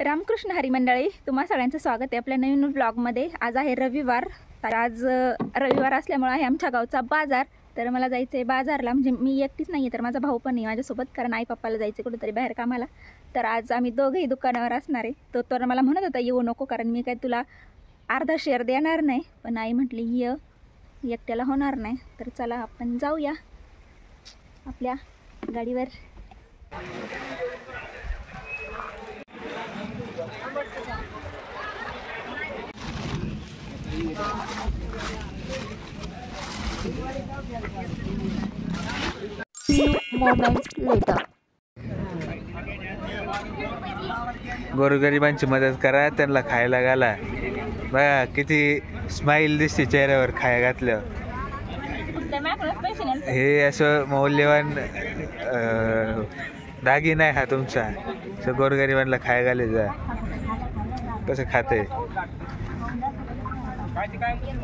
रामकृष्ण हरी मंडळी, तुम्हा सगळ्यांचं स्वागत आहे आपल्या नवीन ब्लॉगमध्ये। आज आहे रविवार, तर आज रविवार असल्यामुळे आहे आमच्या गावचा बाजार। तर मला जायचं आहे बाजारला, म्हणजे मी एकटीच नाही आहे तर माझा भाऊ पण आहे माझ्यासोबत, कारण आई पप्पाला जायचं कुठेतरी बाहेर कामाला। तर आज आम्ही दोघेही दुकानावर असणार आहे। तो मला म्हणत होता येऊ नको, कारण मी काय तुला अर्धा शेअर देणार नाही, पण आई म्हटली ये, एकट्याला होणार नाही। तर चला आपण जाऊया आपल्या गाडीवर। गोरगरिबांची मदत करा, त्यांना खायला घाला। बघा किती स्माइल दिसते चेहऱ्यावर खाया घातल्यावर। हे असं मौल्यवान दागिना आहे हा तुमचा, असं गोरगरिबांना खाया घालायचा। कसं खाते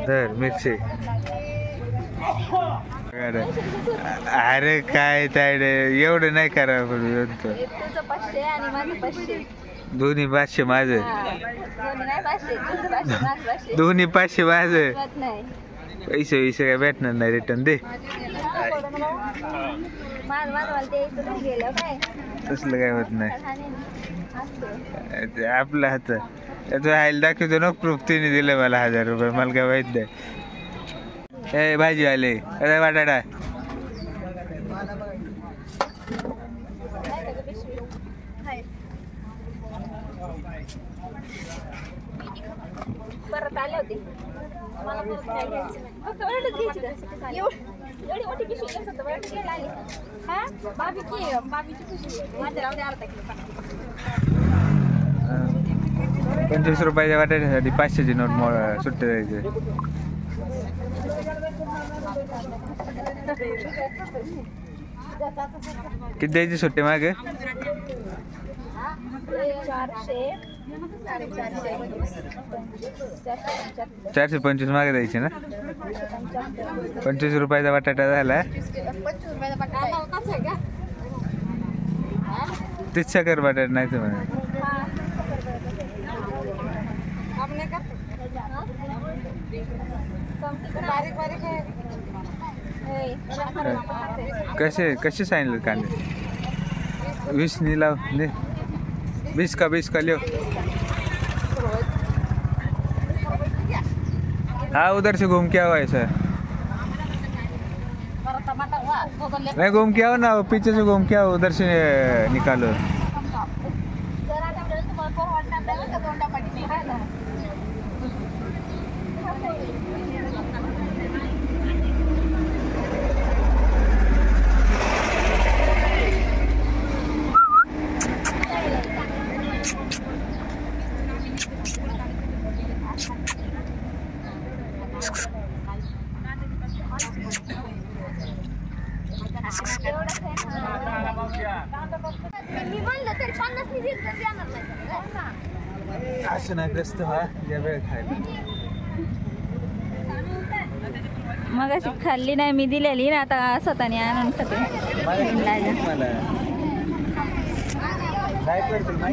धर मिरची। अरे काय तायडे, एवढं नाही करा। दोन्ही 500 माझं, दोन्ही 500 माझं। पैसे वैसे काय भेटणार नाही, रिटर्न दे। तसलं काय होत नाही आपला हात। हायला दाखवतो ना प्रूफ, तिने दिलं मला 1000 रुपये, मला काय माहित नाही। ए भाजीवाले, अरे बटाटा परत आले होते, मला परत काय घ्यायचं नाही, फक्त वेळच घ्यायची का? एवढी मोठी पिशवी घेत होतं, वेळच घ्यायला आली। हा बाबीची पिशवी माझ्या राहू दे, अर्धा किलो 25 रुपयाच्या वाट्यासाठी 500ची नोट सुट्टे द्यायचे। किती द्यायची सुट्टे मागे? 425 मागे द्यायची ना। 25 रुपयाचा बटाटा झाला, 30 कर बटाटा नाही तर म्हणे। कसे सांगितलं कांदे? 20 नि लाव, 20 का लियो। हाँ उधर से घूम के आओ है सर। मैं घूम के आओ ना, पीछे से घूम के आओ, उधर से निकालो। असं नाही ग्रस्त व्हा, या वेळ खायला। मग अशी खाल्ली नाही मी, दिलेली ना, आता स्वतःने आणून खाते।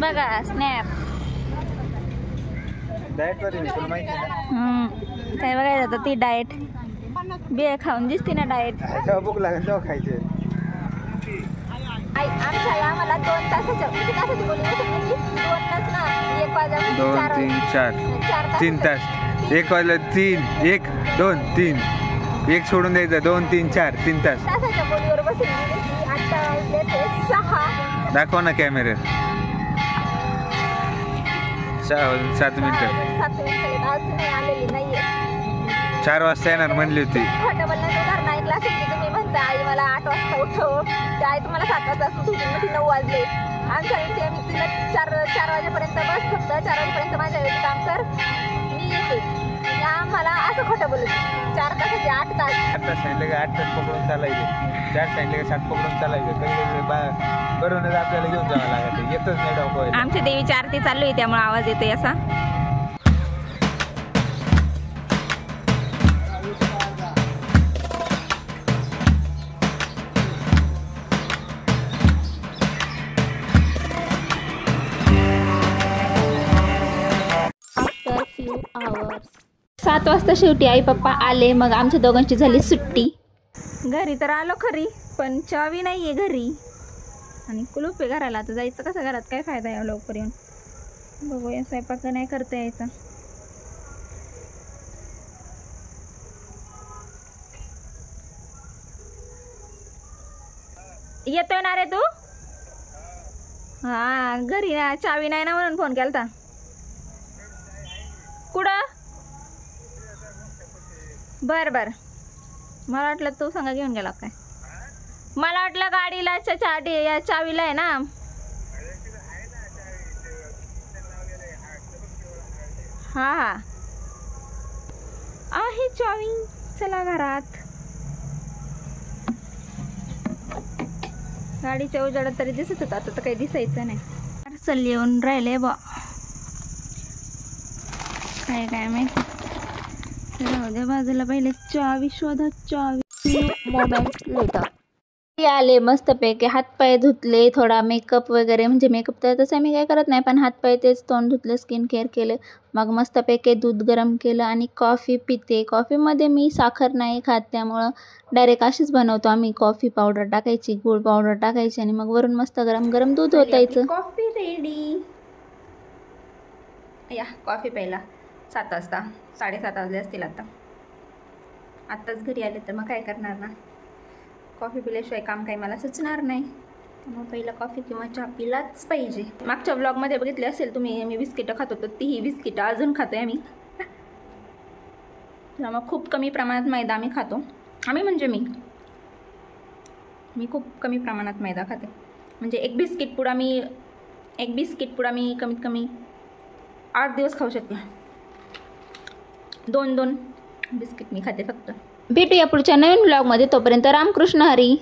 बघा स्नॅप डाएट वर तुला माहिती आहे ना? काय बघायचं आता, ती डाएट बिया खाऊन दिसते ना डाएट। भूक लागेल तेव्हा खायचे। आमच्या आम्हाला 2 तासाच्या, किती तासाची बोलली? 2 तास ना, 1 वाजता 2 3 4 3 तास, 1 वाजता 3 1 2 3 1 सोडून द्यायचं, 2 3 4 3 तास तासाच्या बोलीवर बसली। आता वाजले ते 6, दाखवा ना कॅमेऱ्यात। 7 मिनिटं आज नाही आलेली नाहीये। 4 वाजता येणार म्हणली होती। खोटं बोलण्याचं उदाहरण ऐकलं असेल की तुम्ही, म्हणता आई मला 8 वाजता उठव, त्या आई तुम्हाला 7 वाजता उठवली, मग 9 वाजले। आमच्या इथे मी तिला 4 वाजेपर्यंत बस, फक्त 4 वाजेपर्यंत माझ्या वेळी काम कर, मी येते। आम्हाला असं खोटं बोलत 4 तासाचे 8 तास। 8 तास सांगितलं का 8 तास पकडून चालायचे, 4 सांगितलं का 7 पकडून चालायचं। कधी करूनच आपल्याला घेऊन जावं लागतं, येतच नाही डॉक्टर। आमच्या देवीची आरती चालू आहे त्यामुळे आवाज येतोय असा। 7 वाजता शेवटी आई पप्पा आले, मग आमच्या दोघांची झाली सुट्टी. घरी तर आलो खरी, पण चावी नाही आहे घरी आणि कुलूप आहे घराला. आता जायचं कसं घरात, काय फायदा आहे लवकर येऊन. बघूया, स्वयंपाक नाही करता यायचा. येतोय ना रे तू? हा, घरी ना चावी नाही ना म्हणून फोन केलता. कुठं? बर बर, मला वाटलं तू सांगा घेऊन गेला काय. मला वाटलं गाडीला चावीला आहे ना. हा हा आहे चावी. चला घरात. गाडीच्या उजाडात तरी दिसत होता, आता तर काही दिसायचं नाही. पार्सल येऊन राहिले बा, काय माहिती. राहू द्या बाजूला, पहिले चावी शोधा. चावी मोबाईल लेटर. आले मस्तपैकी, हातपाय धुतले, थोडा मेकअप वगैरे, म्हणजे मेकअप तर तसं मी काय करत नाही, पण हातपाय तेच तोंड धुतले, स्किन केअर केले. मग मस्तपैकी दूध गरम केलं आणि कॉफी पिते. कॉफीमध्ये मी साखर नाही खात, त्यामुळं डायरेक्ट अशीच बनवतो आम्ही. कॉफी पावडर टाकायची, गूळ पावडर टाकायची आणि मग वरून मस्त गरम गरम दूध ओतायचं. Coffee ready. या कॉफी प्यायला 7 वाजता, 7:30 वाजले असतील आता. आत्ताच घरी आले तर मग काय करणार ना, कॉफी पिल्याशिवाय काम काही मला सुचणार नाही. मग पहिलं कॉफी किंवा चहा पिलाच पाहिजे. मागच्या व्लॉगमध्ये बघितले असेल तुम्ही, मी बिस्किटं खात होतो, तीही बिस्किटं अजून खातो आहे आम्ही. मग खूप कमी प्रमाणात मैदा आम्ही खातो. आम्ही म्हणजे मी खूप कमी प्रमाणात मैदा खाते. म्हणजे एक बिस्किट पुडा मी कमीत कमी 8 दिवस खाऊ शकते. 2 बिस्किट मी खाते फक्त. भेटूया पुढच्या नवीन व्लॉगमध्ये. तोपर्यंत रामकृष्ण हरी.